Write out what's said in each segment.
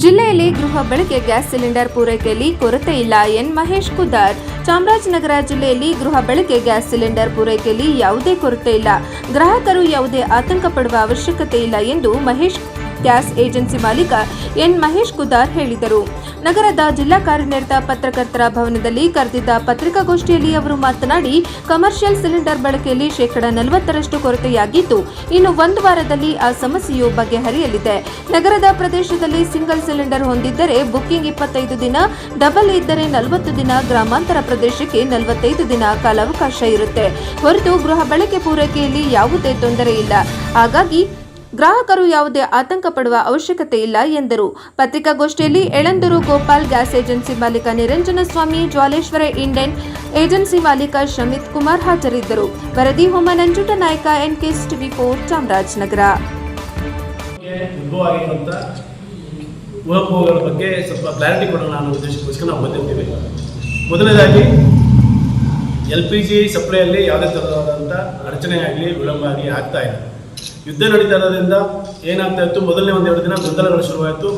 ಜಿಲ್ಲೆಯಲ್ಲಿ ಗೃಹ ಬಳಕೆ ಗ್ಯಾಸ್ ಸಿಲಿಂಡರ್ ಪೂರೈಕೆಯಲ್ಲಿ ಕೊರತೆ ಇಲ್ಲ ಎನ್ ಮಹೇಶ್ ಕುದಾರ್. ಚಾಮರಾಜನಗರ ಜಿಲ್ಲೆಯಲ್ಲಿ ಗೃಹ ಬಳಕೆ ಗ್ಯಾಸ್ ಸಿಲಿಂಡರ್ ಪೂರೈಕೆಯಲ್ಲಿ ಯಾವುದೇ ಕೊರತೆ ಇಲ್ಲ. ಗ್ರಾಹಕರು ಯಾವುದೇ ಆತಂಕ ಪಡುವ ಅವಶ್ಯಕತೆ ಇಲ್ಲ ಎಂದು ಮಹೇಶ್ ಗ್ಯಾಸ್ ಏಜೆನ್ಸಿ ಮಾಲೀಕ ಎನ್ ಮಹೇಶ್ ಕುದಾರ್ ಹೇಳಿದರು. ನಗರದ ಜಿಲ್ಲಾ ಕಾರ್ಯನಿರತ ಪತ್ರಕರ್ತರ ಭವನದಲ್ಲಿ ಕರೆದಿದ್ದ ಪತ್ರಿಕಾಗೋಷ್ಠಿಯಲ್ಲಿ ಅವರು ಮಾತನಾಡಿ, ಕಮರ್ಷಿಯಲ್ ಸಿಲಿಂಡರ್ ಬಳಕೆಯಲ್ಲಿ 40% ಕೊರತೆಯಾಗಿದ್ದು, ಇನ್ನು ಒಂದು ವಾರದಲ್ಲಿ ಆ ಸಮಸ್ಯೆಯು ಬಗೆಹರಿಯಲಿದೆ. ನಗರದ ಪ್ರದೇಶದಲ್ಲಿ ಸಿಂಗಲ್ ಸಿಲಿಂಡರ್ ಹೊಂದಿದ್ದರೆ ಬುಕ್ಕಿಂಗ್ 25 ದಿನ, ಡಬಲ್ ಇದ್ದರೆ 40 ದಿನ, ಗ್ರಾಮಾಂತರ ಪ್ರದೇಶಕ್ಕೆ 45 ದಿನ ಕಾಲಾವಕಾಶ ಇರುತ್ತೆ. ಹೊರತು ಗೃಹ ಬಳಕೆ ಪೂರೈಕೆಯಲ್ಲಿ ಯಾವುದೇ ತೊಂದರೆ ಇಲ್ಲ. ಹಾಗಾಗಿ ಗ್ರಾಹಕರು ಯಾವುದೇ ಆತಂಕ ಪಡುವ ಅವಶ್ಯಕತೆ ಇಲ್ಲ ಎಂದರು. ಪತ್ರಿಕಾಗೋಷ್ಠಿಯಲ್ಲಿ ಎಳಂದೂರು ಗೋಪಾಲ್ ಗ್ಯಾಸ್ ಏಜೆನ್ಸಿ ಮಾಲೀಕ ನಿರಂಜನ ಸ್ವಾಮಿ, ಜ್ವಾಲೇಶ್ವರ ಇಂಡಿಯನ್ ಏಜೆನ್ಸಿ ಮಾಲೀಕ ಶಮಿತ್ ಕುಮಾರ್ ಹಾಜರಿದ್ದರು. ವರದಿ ಹೋಮ ನಂಜುಟ ನಾಯಕ NKS TV4 ಚಾಮರಾಜನಗರ. ಉಪಭೋಗಗಳ ಬಗ್ಗೆ ಸ್ವಲ್ಪ ಕ್ಲಾರಿಟಿ ಕೊಡೋಣ ಅನ್ನೋ ಉದ್ದೇಶಕ್ಕೋಸ್ಕರ ನಾವು ಬಂದಿರ್ತೀವಿ. ಮೊದಲನೇದಾಗಿ LPG ಸಪ್ಲೈಯಲ್ಲಿ ಯಾವುದೇ ಥರವಾದಂಥ ಅಡಚಣೆ ಆಗಲಿ ವಿಳಂಬ ಆಗಲಿ ಆಗ್ತಾ ಇಲ್ಲ. ಯುದ್ಧ ನಡೀತಾ ಇರೋದ್ರಿಂದ ಏನಾಗ್ತಾ ಇತ್ತು, ಮೊದಲನೇ 1-2 ದಿನ ಗೊಂದಲಗಳು ಶುರುವಾಯಿತು.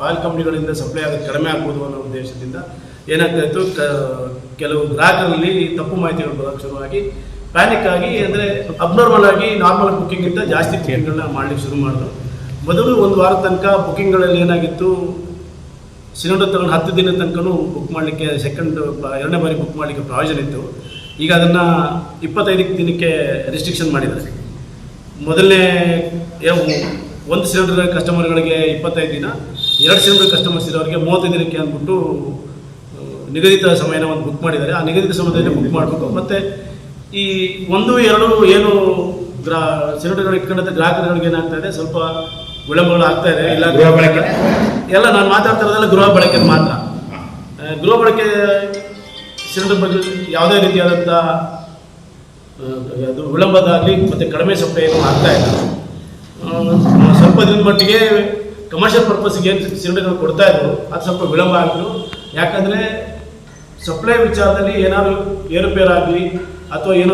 ಆಯಿಲ್ ಕಂಪ್ನಿಗಳಿಂದ ಸಪ್ಲೈ ಆಗೋದು ಕಡಿಮೆ ಆಗ್ಬೋದು ಅನ್ನೋ ಉದ್ದೇಶದಿಂದ ಏನಾಗ್ತಾ ಇತ್ತು, ಕೆಲವು ಗ್ರಾಹಕರಲ್ಲಿ ತಪ್ಪು ಮಾಹಿತಿಗಳು ಬರೋಕ್ಕೆ ಶುರುವಾಗಿ ಪ್ಯಾನಿಕ್ ಆಗಿ, ಅಂದರೆ ಅಬ್ನಾರ್ಮಲ್ ಆಗಿ ನಾರ್ಮಲ್ ಬುಕ್ಕಿಂಗಿಂತ ಜಾಸ್ತಿ ಬುಕ್ಕಿಂಗ್ಗಳನ್ನ ಮಾಡಲಿಕ್ಕೆ ಶುರು ಮಾಡಿದ್ರು. ಮೊದಲು 1 ವಾರದ ತನಕ ಬುಕ್ಕಿಂಗ್ಗಳಲ್ಲಿ ಏನಾಗಿತ್ತು, ಸಿಲಿಂಡರ್ ತಗೊಂಡು 10 ದಿನದ ತನಕನೂ ಬುಕ್ ಮಾಡಲಿಕ್ಕೆ, ಎರಡನೇ ಬಾರಿ ಬುಕ್ ಮಾಡಲಿಕ್ಕೆ ಪ್ರಾವಿಷನ್ ಇತ್ತು. ಈಗ ಅದನ್ನು 25 ದಿನಕ್ಕೆ ರೆಸ್ಟ್ರಿಕ್ಷನ್ ಮಾಡಿದ್ದಾರೆ. ಮೊದಲನೇ 1 ಸಿಲಿಂಡರ್ ಕಸ್ಟಮರ್ಗಳಿಗೆ 25 ದಿನ, 2 ಸಿಲಿಂಡರ್ ಕಸ್ಟಮರ್ಸ್ ಇರೋರಿಗೆ 30 ದಿನಕ್ಕೆ ಅಂದ್ಬಿಟ್ಟು ನಿಗದಿತ ಸಮಯನ ಒಂದು ಬುಕ್ ಮಾಡಿದ್ದಾರೆ. ಆ ನಿಗದಿತ ಸಮಯದಲ್ಲಿ ಬುಕ್ ಮಾಡಬೇಕು. ಮತ್ತು ಈ 1, 2 ಏನು ಸಿಲಿಂಡರ್ಗಳು ಇಟ್ಕೊಂಡಂಥ ಗ್ರಾಹಕರುಗಳಿಗೆ ಏನಾಗ್ತಾ ಇದೆ, ಸ್ವಲ್ಪ ವಿಳಂಬಗಳು ಆಗ್ತಾ ಇದೆ. ಇಲ್ಲ ಗೃಹ ಬಳಕೆ ಎಲ್ಲ ನಾನು ಮಾತಾಡ್ತಾ ಇರೋದೆಲ್ಲ ಗೃಹ ಬಳಕೆ ಮಾತ್ರ. ಗೃಹ ಬಳಕೆ ಸಿಲಿಂಡರ್ ಬಗ್ಗೆ ಯಾವುದೇ ರೀತಿಯಾದಂಥ ಅದು ವಿಳಂಬದಾಗಲಿ ಮತ್ತು ಕಡಿಮೆ ಸಪ್ಲೈ ಏನು ಆಗ್ತಾ ಇಲ್ಲ. ಸ್ವಲ್ಪ ದಿನದ ಮಟ್ಟಿಗೆ ಕಮರ್ಷಿಯಲ್ ಪರ್ಪಸ್ಗೆ ಏನು ಸಿಲಿಂಡರ್ಗಳು ಕೊಡ್ತಾ ಇದ್ರು, ಅದು ಸ್ವಲ್ಪ ವಿಳಂಬ ಆಗಿದ್ರು. ಯಾಕಂದರೆ ಸಪ್ಲೈ ವಿಚಾರದಲ್ಲಿ ಏನಾದರೂ ಏರುಪೇರಾಗಲಿ ಅಥವಾ ಏನೋ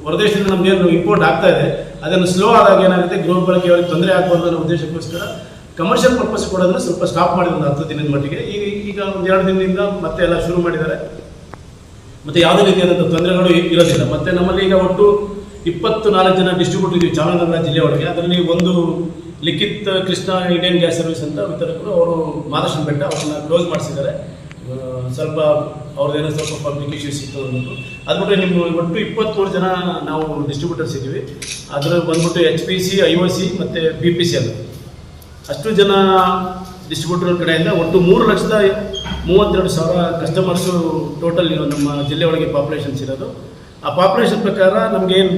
ಹೊರದೇಶದಿಂದ ನಮಗೇನು ಇಂಪೋರ್ಟ್ ಆಗ್ತಾ ಇದೆ, ಅದನ್ನು ಸ್ಲೋ ಆದಾಗ ಏನಾಗುತ್ತೆ, ಗೃಹ ಬಳಕೆಯವರಿಗೆ ತೊಂದರೆ ಆಗಬಾರ್ದು ಅನ್ನೋ ಉದ್ದೇಶಕ್ಕೋಸ್ಕರ ಕಮರ್ಷಿಯಲ್ ಪರ್ಪಸ್ ಕೊಡೋದನ್ನು ಸ್ವಲ್ಪ ಸ್ಟಾಪ್ ಮಾಡಿದ್ರು ಒಂದು 10 ದಿನದ ಮಟ್ಟಿಗೆ. ಈಗ 1-2 ದಿನದಿಂದ ಮತ್ತೆ ಎಲ್ಲ ಶುರು ಮಾಡಿದ್ದಾರೆ. ಮತ್ತು ಯಾವುದೇ ರೀತಿಯಾದಂಥ ತೊಂದರೆಗಳು ಇರೋದಿಲ್ಲ. ಮತ್ತು ನಮ್ಮಲ್ಲಿ ಈಗ ಒಟ್ಟು 24 ಜನ ಡಿಸ್ಟ್ರಿಬ್ಯೂಟರ್ ಇದ್ದೀವಿ ಚಾಮರಾಜನಗರ ಜಿಲ್ಲೆ ಒಳಗೆ. ಅದರಲ್ಲಿ ಒಂದು ಲಿಖಿತ್ ಕೃಷ್ಣ ಇಂಡಿಯನ್ ಗ್ಯಾಸ್ ಸರ್ವಿಸ್ ಅಂತ ವಿತರಕರು, ಅವರು ಮಾದರ್ಶನ್ ಬೆಟ್ಟ, ಅವ್ರನ್ನ ಕ್ಲೋಸ್ ಮಾಡಿಸಿದ್ದಾರೆ. ಸ್ವಲ್ಪ ಅವ್ರದ್ದೇನೋ ಸ್ವಲ್ಪ ಪಬ್ಲಿಕ್ ಇಶ್ಯೂಸ್ ಇತ್ತು ಅಂದ್ಬಿಟ್ಟು. ಅದು ಬಿಟ್ಟರೆ ನಿಮ್ಮ ಒಟ್ಟು 23 ಜನ ನಾವು ಡಿಸ್ಟ್ರಿಬ್ಯೂಟರ್ಸ್ ಇದ್ದೀವಿ. ಅದರಲ್ಲಿ ಬಂದ್ಬಿಟ್ಟು HPC, IOC ಮತ್ತು BPCL ಅಷ್ಟು ಜನ ಡಿಸ್ಟ್ರಿಬ್ಯೂಟರ್ ಕಡೆಯಿಂದ ಒಟ್ಟು 3,32,000 ಕಸ್ಟಮರ್ಸು ಟೋಟಲ್ ನಮ್ಮ ಜಿಲ್ಲೆ ಒಳಗೆ ಪಾಪ್ಯುಲೇಷನ್ಸ್ ಇರೋದು. ಆ ಪಾಪ್ಯುಲೇಷನ್ ಪ್ರಕಾರ ನಮಗೇನು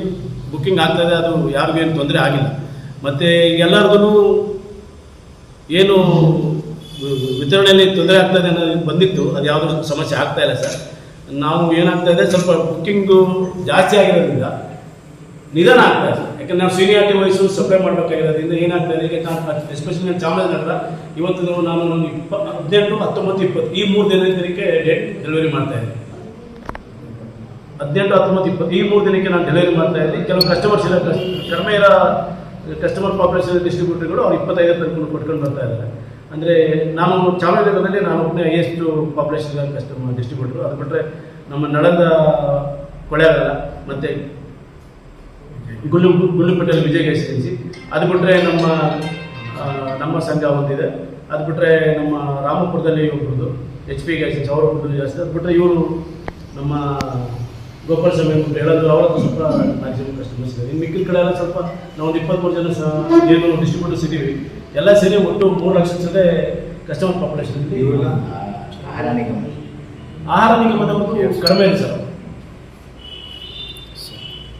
ಬುಕ್ಕಿಂಗ್ ಆಗ್ತಾಯಿದೆ, ಅದು ಯಾರಿಗೇನು ತೊಂದರೆ ಆಗಿಲ್ಲ. ಮತ್ತು ಎಲ್ಲರಿಗೂ ಏನು ವಿತರಣೆಯಲ್ಲಿ ತೊಂದರೆ ಆಗ್ತಾಯಿದೆ ಅನ್ನೋದು ಬಂದಿತ್ತು, ಅದು ಯಾವುದೂ ಸಮಸ್ಯೆ ಆಗ್ತಾಯಿಲ್ಲ ಸರ್. ನಾವು ಏನಾಗ್ತಾಯಿದೆ, ಸ್ವಲ್ಪ ಬುಕ್ಕಿಂಗು ಜಾಸ್ತಿ ಆಗಿರೋದ್ರಿಂದ ನಿಧಾನ ಆಗ್ತಾ ಇದೆ. ಯಾಕಂದರೆ ನಾವು ಸೀನಿಯಾರಿಟಿ ವಯಸ್ಸು ಸಪ್ಲೈ ಮಾಡಬೇಕಾಗಿರೋದ್ರಿಂದ ಏನಾಗ್ತಾಯಿದೆ, ಈಗ ಎಸ್ಪೆಷಲಿ ನಾನು ಚಾಮರಾಜನಗರ ಇವತ್ತು ನಾನು 18, 19, 20 ಈ 3 ದಿನಕ್ಕೆ ಡೇಟ್ ಡೆಲಿವರಿ ಮಾಡ್ತಾಯಿದ್ದೀನಿ. 18, 19, 20 ಈ 3 ದಿನಕ್ಕೆ ನಾನು ಡೆಲಿವರಿ ಮಾಡ್ತಾಯಿದ್ದೀನಿ. ಕೆಲವು ಕಸ್ಟಮರ್ಸ್ ಇಲ್ಲ, ಕಡಿಮೆ ಇರೋ ಕಸ್ಟಮರ್ ಪಾಪ್ಯುಲೇಷನ್ ಡಿಸ್ಟ್ರಿಬ್ಯೂಟರ್ಗಳು ಅವ್ರು 25 ತನಕ ಕೊಟ್ಕೊಂಡು ಬರ್ತಾ ಇದ್ದಾರೆ. ಅಂದರೆ ನಾನು ಚಾಮರಾಜನಗರದಲ್ಲಿ ನಾನು ಒಬ್ಬನೇ ಹೈಯೆಸ್ಟ್ ಪಾಪ್ಯುಲೇಷನ್ ಕಸ್ಟಮರ್ ಡಿಸ್ಟ್ರಿಬ್ಯೂಟರು. ಅದು ಬಿಟ್ಟರೆ ನಮ್ಮ ನಳಂದ, ಕೊಳೆಗಾಲ ಮತ್ತು ಗುಂಡ್ಲುಪೇಟೆಯಲ್ಲಿ ವಿಜಯ ಗ್ಯಾಸ್ ಏಜೆನ್ಸಿ, ಅದು ಬಿಟ್ಟರೆ ನಮ್ಮ ಸಂಘ ಒಂದಿದೆ. ಅದು ಬಿಟ್ಟರೆ ನಮ್ಮ ರಾಮಪುರದಲ್ಲಿ ಒಬ್ಬರದು HP ಗ್ಯಾಸ್ ಏಜೆನ್ಸಿ, ಅವರು ಒಬ್ಬರು ಜಾಸ್ತಿ. ಅದು ಬಿಟ್ಟರೆ ಇವರು ನಮ್ಮ ಗೋಪಾಲ್ ಸ್ವಾಮಿ ಅಂತ ಹೇಳೋದು, ಅವರದ್ದು ಸ್ವಲ್ಪ ಮ್ಯಾಕ್ಸಿಮಮ್ ಕಸ್ಟಮರ್ಸ್ ಇದೆ. ಇನ್ನು ಮಿಕ್ಕಿದ ಕಡೆ ಎಲ್ಲ ಸ್ವಲ್ಪ ನಾವೊಂದು 23 ಜನ ಏನು ಡಿಸ್ಟ್ರಿಬ್ಯೂಟರ್ಸ್ ಇದ್ದೀವಿ. ಎಲ್ಲ ಸೇರಿ ಒಟ್ಟು 3 ಲಕ್ಷ ಜೊತೆ ಕಸ್ಟಮರ್ ಪಾಪ್ಯುಲೇಷನ್. ಆಹಾರ ನಿಗಮದ ಕಡಿಮೆ ಇದೆ ಸರ್.